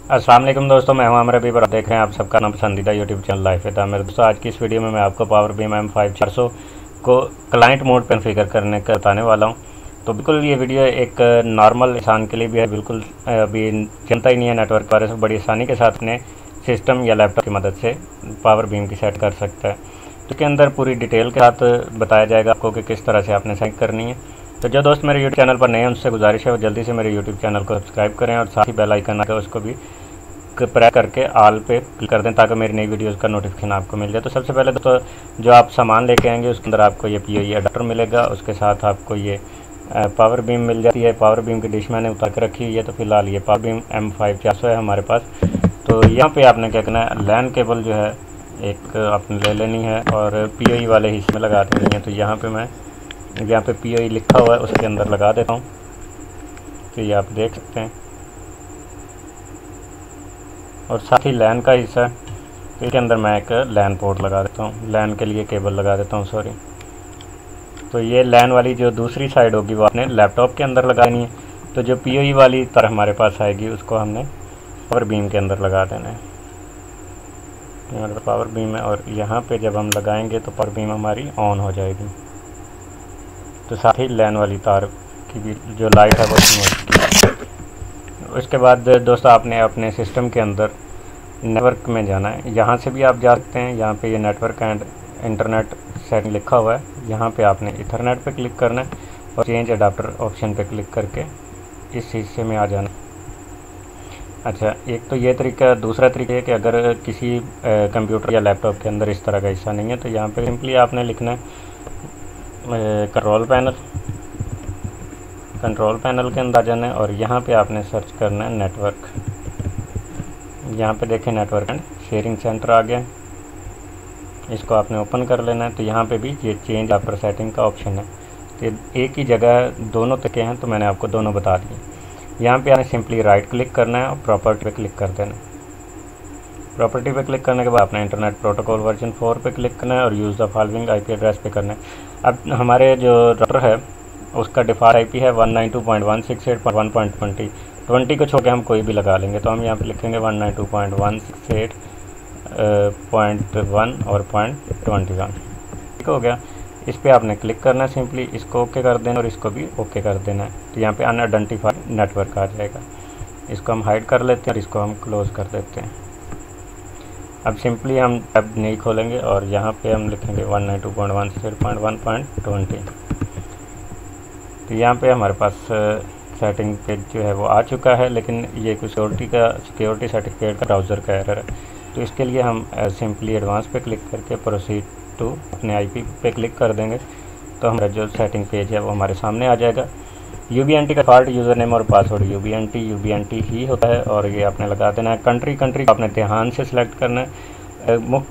अस्सलाम वालेकुम दोस्तों, मैं हूं आमिर हबीब और आप देख रहे हैं आप सबका नाम पसंदीदा YouTube channel life with Aamir. दोस्तों आज की इस वीडियो में मैं आपको पावर बीम M5 400 को क्लाइंट मोड पर कॉन्फ़िगर करने का बताने वाला हूं। तो बिल्कुल ये वीडियो एक नॉर्मल इंसान के लिए भी है, बिल्कुल अभी चिंता ही नहीं है नेटवर्क के बारे में, बड़ी आसानी के साथ अपने सिस्टम या लैपटॉप की मदद से पावर बीम की सेट कर सकता है। तो इसके अंदर पूरी डिटेल के साथ बताया जाएगा आपको कि किस तरह से आपने सेट करनी है। तो जो दोस्त मेरे यूट्यूब चैनल पर नए हैं उनसे गुजारिश है वो जल्दी से मेरे यूट्यूब चैनल को सब्सक्राइब करें और साथ ही बेल आइकन आकर उसको भी प्रेस करके ऑल पे क्लिक कर दें ताकि मेरी नई वीडियोस का नोटिफिकेशन आपको मिल जाए। तो सबसे पहले तो जो आप सामान लेके आएंगे उसके अंदर आपको ये PoE अडाप्टर मिलेगा, उसके साथ आपको ये पावर बीम मिल जाती है। पावर बीम की डिश मैंने उतार के रखी हुई है। तो फिलहाल ये पावर बीम M5 400 है हमारे पास। तो यहाँ पे आपने क्या करना है, लैन केबल जो है एक आपने ले लेनी है और PoE वाले हिस्से में लगा देनी है। तो यहाँ पे PoE लिखा हुआ है उसके अंदर लगा देता हूँ। तो ये आप देख सकते हैं और साथ ही लैन का हिस्सा है, तो इसके अंदर मैं एक लैन पोर्ट लगा देता हूँ, लैन के लिए केबल लगा देता हूँ सॉरी। तो ये लैन वाली जो दूसरी साइड होगी वो आपने लैपटॉप के अंदर लगानी है। तो जो PoE वाली तरह हमारे पास आएगी उसको हमने पावर बीम के अंदर लगा देना है। यहाँ पर पावर बीम है और यहाँ पे जब हम लगाएंगे तो पावर बीम हमारी ऑन हो जाएगी। तो साथ ही लैन वाली तार की भी जो लाइट है वो उसके बाद दोस्तों आपने अपने सिस्टम के अंदर नेटवर्क में जाना है। यहाँ से भी आप जा सकते हैं, यहाँ पे ये नेटवर्क एंड इंटरनेट सेटिंग लिखा हुआ है। यहाँ पे आपने इथरनेट पे क्लिक करना है और चेंज अडाप्टर ऑप्शन पे क्लिक करके इस हिस्से में आ जाना। अच्छा, एक तो ये तरीका, दूसरा तरीका है कि अगर किसी कंप्यूटर या लैपटॉप के अंदर इस तरह का हिस्सा नहीं है तो यहाँ पे सिंपली आपने लिखना है कंट्रोल पैनल के अंदर आ जाना है और यहाँ पे आपने सर्च करना है नेटवर्क। यहाँ पे देखें नेटवर्क एंड शेयरिंग सेंटर आ गया, इसको आपने ओपन कर लेना है। तो यहाँ पे भी ये चेंज आफ्टर सेटिंग का ऑप्शन है। तो एक ही जगह दोनों तक हैं तो मैंने आपको दोनों बता दिए। यहाँ पे आपने सिंपली राइट क्लिक करना है और प्रॉपर्टी पे क्लिक कर देना है। प्रॉपर्टी पे क्लिक करने के बाद आपने इंटरनेट प्रोटोकॉल वर्जन 4 पे क्लिक करना है और use the following IP address पे करना है। अब हमारे जो राउटर है उसका डिफ़ॉल्ट IP है 192.168.1.20 20 को छोड़ के हम कोई भी लगा लेंगे। तो हम यहाँ पे लिखेंगे 192.168.1 और 0.21। ठीक हो गया। इस पर आपने क्लिक करना है, सिंपली इसको ओके कर देना और इसको भी ओके कर देना है। तो यहाँ पे अनआइडेंटिफाइड नेटवर्क आ जाएगा, इसको हम हाइड कर लेते हैं और इसको हम क्लोज़ कर देते हैं। अब सिंपली हम टैब नहीं खोलेंगे और यहाँ पे हम लिखेंगे 192.168.1.20। तो यहाँ पे हमारे पास सेटिंग पेज जो है वो आ चुका है, लेकिन ये कुछ सिक्योरिटी सर्टिफिकेट का ब्राउज़र का एरर है। तो इसके लिए हम सिंपली एडवांस पे क्लिक करके प्रोसीड टू अपने IP पे क्लिक कर देंगे। तो हमारा जो सेटिंग पेज है वो हमारे सामने आ जाएगा। UBNT का डिफ़ॉल्ट यूज़र नेम और पासवर्ड UBNT ही होता है और ये आपने लगा देना है। कंट्री आपने ध्यान से सिलेक्ट करना है।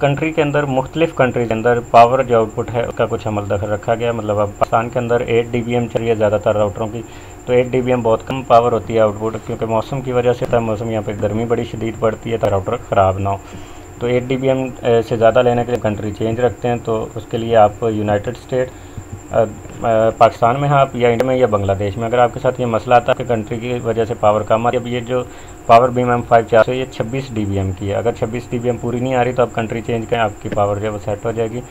कंट्री के अंदर मुख्तलिफ़ कंट्री के अंदर पावर जो आउटपुट है उसका कुछ अमल दखल रखा गया। मतलब अब पाकिस्तान के अंदर 8 dBm चल रही है ज़्यादातर राउटरों की। तो 8 dBm बहुत कम पावर होती है आउटपुट, क्योंकि मौसम की वजह से था, मौसम यहाँ पे गर्मी बड़ी शदीद पड़ती है तो राउटर ख़राब ना हो। तो 8 dBm से ज़्यादा लेने के लिए कंट्री चेंज रखते हैं। तो उसके लिए आप यूनाइटेड स्टेट पाकिस्तान में हैं आप, या इंडिया में या बांग्लादेश में। अगर आपके साथ ये मसला आता है कि कंट्री की वजह से पावर कम आ रही है, अब ये जो पावर बीम M5 400 ये 26 dBm की है। अगर 26 dBm पूरी नहीं आ रही तो आप कंट्री चेंज करें, आपकी पावर जो है वो सेट हो जाएगी।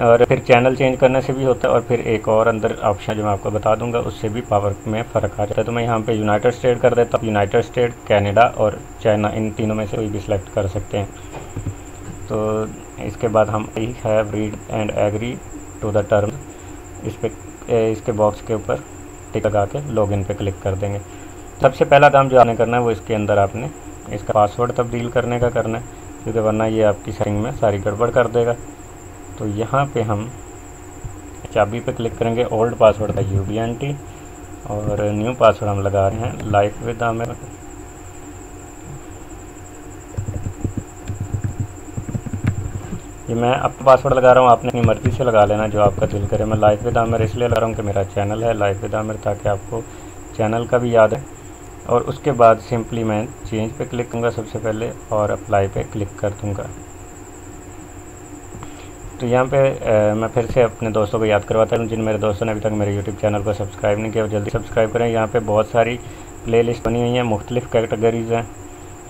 और फिर चैनल चेंज करने से भी होता है और फिर एक और अंदर ऑप्शन जो मैं आपको बता दूंगा उससे भी पावर में फ़र्क आ जाता है। तो मैं यहाँ पे यूनाइटेड स्टेट कर देता हूँ। यूनाइटेड स्टेट, कनाडा और चाइना, इन तीनों में से कोई भी सिलेक्ट कर सकते हैं। तो इसके बाद हम I have read and agree to the term, इसके बॉक्स के ऊपर टिक लगा के लॉगिन पे क्लिक कर देंगे। सबसे पहला काम जो आपने करना है वो इसके अंदर आपने इसका पासवर्ड तब्दील करने का करना है, क्योंकि वरना ये आपकी सेटिंग में सारी गड़बड़ कर देगा। तो यहाँ पे हम चाबी पे क्लिक करेंगे। ओल्ड पासवर्ड था UBNT और न्यू पासवर्ड हम लगा रहे हैं लाइफ विद आमिर। ये मैं अपना पासवर्ड लगा रहा हूँ, आपने अपनी मर्ज़ी से लगा लेना जो आपका दिल करे। मैं लाइफ विद आमिर इसलिए लगा रहा हूँ कि मेरा चैनल है लाइफ विद आमिर, ताकि आपको चैनल का भी याद है। और उसके बाद सिंपली मैं चेंज पे क्लिक करूँगा सबसे पहले और अप्लाई पे क्लिक कर दूँगा। तो यहाँ पे मैं फिर से अपने दोस्तों को याद करवाता हूँ, जिन मेरे दोस्तों ने अभी तक मेरे यूट्यूब चैनल को सब्सक्राइब नहीं किया वो जल्दी सब्सक्राइब करें। यहाँ पे बहुत सारी प्लेलिस्ट बनी हुई हैं, मुख्तलिफ़ कैटेगरीज़ हैं।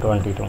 22۔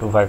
25۔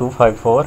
254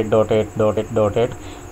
8.8.8.8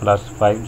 +5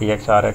TXRX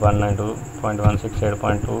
192.168.2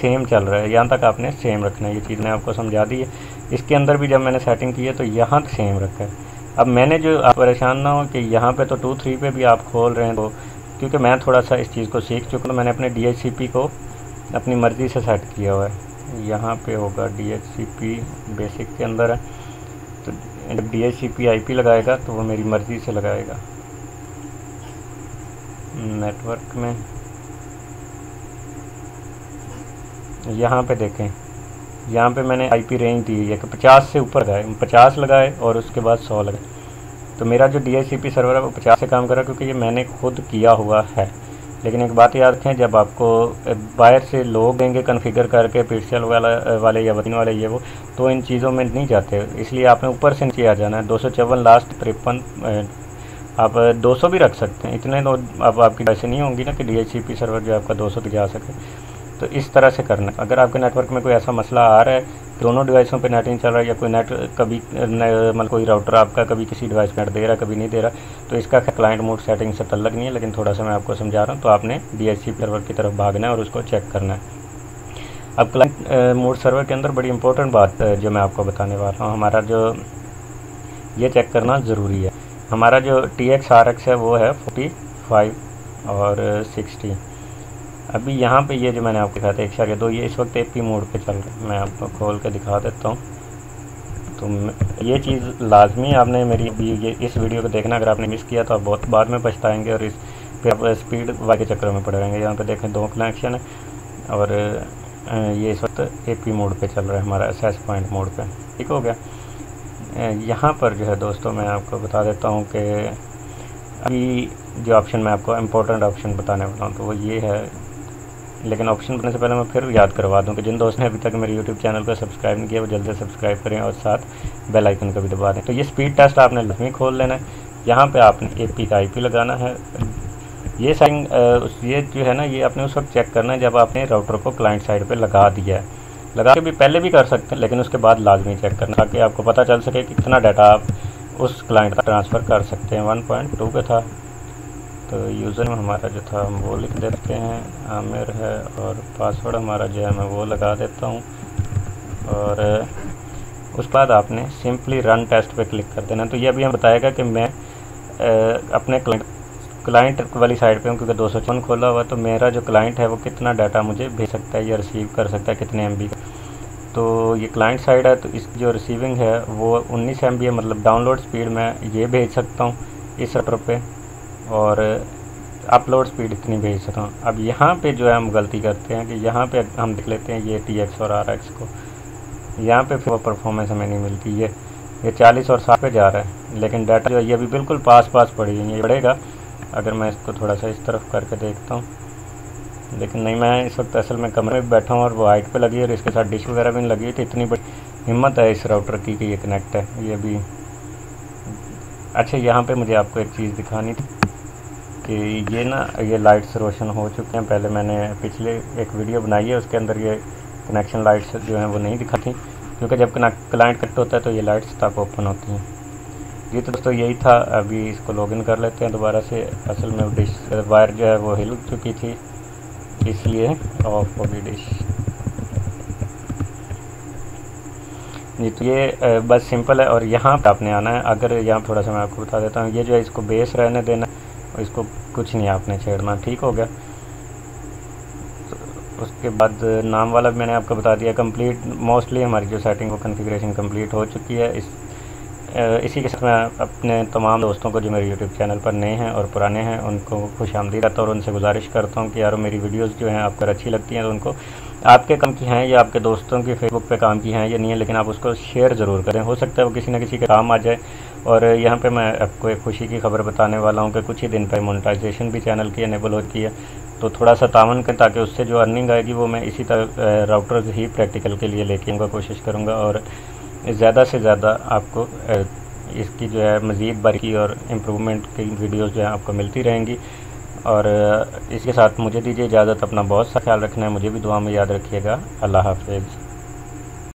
सेम चल रहा है, यहाँ तक आपने सेम रखना है। ये चीज़ मैं आपको समझा दी है। इसके अंदर भी जब मैंने सेटिंग की है तो यहाँ तक सेम रखा है। अब मैंने जो, आप परेशान ना हो कि यहाँ पे तो 2-3 पे भी आप खोल रहे हैं, तो क्योंकि मैं थोड़ा सा इस चीज़ को सीख चुका हूँ, मैंने अपने DHCP को अपनी मर्ज़ी से सेट किया हुआ है। यहाँ पे होगा DHCP बेसिक के अंदर है, तो जब DHCP IP लगाएगा तो वो मेरी मर्ज़ी से लगाएगा। नेटवर्क में यहाँ पे देखें, यहाँ पे मैंने IP रेंज दी है कि 50 से ऊपर लगाए, 50 लगाए और उसके बाद 100 लगाए। तो मेरा जो DHCP सर्वर है वो 50 से काम कर रहा है, क्योंकि ये मैंने खुद किया हुआ है। लेकिन एक बात याद रखें, जब आपको बाहर से लोग देंगे कॉन्फ़िगर करके पिक्सल वाले या वतीन वाले ये वो, तो इन चीज़ों में नहीं जाते, इसलिए आपने ऊपर से नीचे आ जाना है। 254 लास्ट 53, आप 200 भी रख सकते हैं। इतने तो अब आपकी वैसे नहीं होंगी ना कि DHCP सर्वर जो आपका 200 तक जा सके, तो इस तरह से करना। अगर आपके नेटवर्क में कोई ऐसा मसला आ रहा है, दोनों डिवाइसों पे नेट नहीं चल रहा है, या कोई नेट कभी मतलब कोई राउटर आपका कभी किसी डिवाइस पे नेट दे रहा है, कभी नहीं दे रहा, तो इसका क्लाइंट मोड सेटिंग से तल्लक नहीं है, लेकिन थोड़ा सा मैं आपको समझा रहा हूँ। तो आपने DHCP सर्वर की तरफ भागना है और उसको चेक करना है। अब क्लाइंट मोड सर्वर के अंदर बड़ी इंपॉर्टेंट बात जो मैं आपको बताने वाला हूँ, हमारा जो ये चेक करना ज़रूरी है। हमारा जो TX RX है वो है 45 और 60। अभी यहाँ पे ये जो मैंने आपको दिखाया था 1.2, ये इस वक्त AP मोड पे चल रहा है। मैं आपको खोल के दिखा देता हूँ। तो ये चीज़ लाजमी आपने मेरी ये इस वीडियो को देखना। अगर आपने मिस किया तो आप बहुत बाद में पछताएंगे और इस पे आप स्पीड वाले के चक्कर में पड़े रहेंगे। यहाँ पे देखें 2 कनेक्शन है और ये इस वक्त AP मोड पे चल रहा है, हमारा एक्सेस पॉइंट मोड पे। ठीक हो गया। यहाँ पर जो है दोस्तों मैं आपको बता देता हूँ कि अभी जो ऑप्शन मैं आपको इम्पोर्टेंट ऑप्शन बताने वाला हूँ तो वो ये है। लेकिन ऑप्शन बताने से पहले मैं फिर याद करवा दूं कि जिन दोस्तों ने अभी तक मेरे YouTube चैनल को सब्सक्राइब नहीं किया वो जल्दी से सब्सक्राइब करें और साथ बेल आइकन को भी दबा दें। तो ये स्पीड टेस्ट आपने लाजमी खोल लेना है। यहाँ पे आपने AP का IP लगाना है। ये साइड ये जो है ना, ये आपने उस वक्त चेक करना है जब आपने राउटर को क्लाइंट साइड पर लगा दिया है। लगा के भी पहले भी कर सकते हैं, लेकिन उसके बाद लाजमी चेक करना ताकि आपको पता चल सके कि कितना डाटा आप उस क्लाइंट का ट्रांसफ़र कर सकते हैं। 1.2 पे था, तो यूज़र में हमारा जो था हम वो लिख देते हैं, आमिर है, और पासवर्ड हमारा जो है मैं वो लगा देता हूँ। और उस बाद आपने सिंपली रन टेस्ट पे क्लिक कर देना। तो ये अभी हम बताएगा कि मैं अपने क्लाइंट वाली साइड पे हूँ, क्योंकि 254 खोला हुआ, तो मेरा जो क्लाइंट है वो कितना डाटा मुझे भेज सकता है या रिसीव कर सकता है, कितने MB का। तो ये क्लाइंट साइड है, तो इसकी जो रिसीविंग है वो 19 MB है, मतलब डाउनलोड स्पीड मैं ये भेज सकता हूँ इस सर्वर पे, और अपलोड स्पीड इतनी भेज सकता हूँ। अब यहाँ पे जो है हम गलती करते हैं कि यहाँ पे हम देख लेते हैं ये TX और RX को, यहाँ पे फिर वो परफॉर्मेंस हमें नहीं मिलती। ये 40 और 60 पे जा रहा है, लेकिन डाटा जो है ये अभी बिल्कुल पास पड़ी है। ये बढ़ेगा अगर मैं इसको थोड़ा सा इस तरफ करके देखता हूँ, लेकिन नहीं, मैं इस वक्त असल में कमरे में बैठा हूँ और वो हाइट पे लगी है और इसके साथ डिश वगैरह भी नहीं लगी। तो इतनी बड़ी हिम्मत है इस राउटर की कि ये कनेक्ट है। ये भी अच्छा, यहाँ पे मुझे आपको एक चीज़ दिखानी थी कि ये ना, ये लाइट्स रोशन हो चुके हैं। पहले मैंने पिछले एक वीडियो बनाई है, उसके अंदर ये कनेक्शन लाइट्स जो हैं वो नहीं दिखाती, क्योंकि जब क्लाइंट कट होता है तो ये लाइट्स तब ओपन होती हैं। जी तो दोस्तों यही था। अभी इसको लॉगिन कर लेते हैं दोबारा से। असल में डिश वायर जो है वो हिल चुकी थी, इसलिए ऑफ होगी डिश। जी तो ये बस सिंपल है। और यहाँ पे आपने आना है। अगर यहाँ थोड़ा सा मैं आपको बता देता हूँ, ये जो है इसको बेस रहने देना, इसको कुछ नहीं आपने छेड़ना। ठीक हो गया। तो उसके बाद नाम वाला भी मैंने आपको बता दिया। कंप्लीट मोस्टली हमारी जो सेटिंग वो कॉन्फ़िगरेशन कंप्लीट हो चुकी है। इसी के साथ मैं अपने तमाम दोस्तों को जो मेरे YouTube चैनल पर नए हैं और पुराने हैं उनको खुशामदीद करता हूँ और उनसे गुजारिश करता हूँ कि यार मेरी वीडियोस जो हैं आपको अच्छी लगती हैं तो उनको आपके काम की हैं या आपके दोस्तों की फेसबुक पे काम की हैं या नहीं है, लेकिन आप उसको शेयर ज़रूर करें। हो सकता है वो किसी न किसी के काम आ जाए। और यहाँ पे मैं आपको एक खुशी की खबर बताने वाला हूँ कि कुछ ही दिन पहले मोनेटाइजेशन भी चैनल की इनेबल हो चुकी है। तो थोड़ा सा तावन करें ताकि उससे जो अर्निंग आएगी वो मैं इसी तरह राउटर ही प्रैक्टिकल के लिए लेके आऊँगा, कोशिश करूँगा। और ज़्यादा से ज़्यादा आपको इसकी जो है मज़ीद बारीकी और इम्प्रूवमेंट की वीडियोस जो है आपको मिलती रहेंगी। और इसके साथ मुझे दीजिए इजाज़त। अपना बहुत सा ख्याल रखना है, मुझे भी दुआ में याद रखिएगा। अल्लाह हाफ़िज़।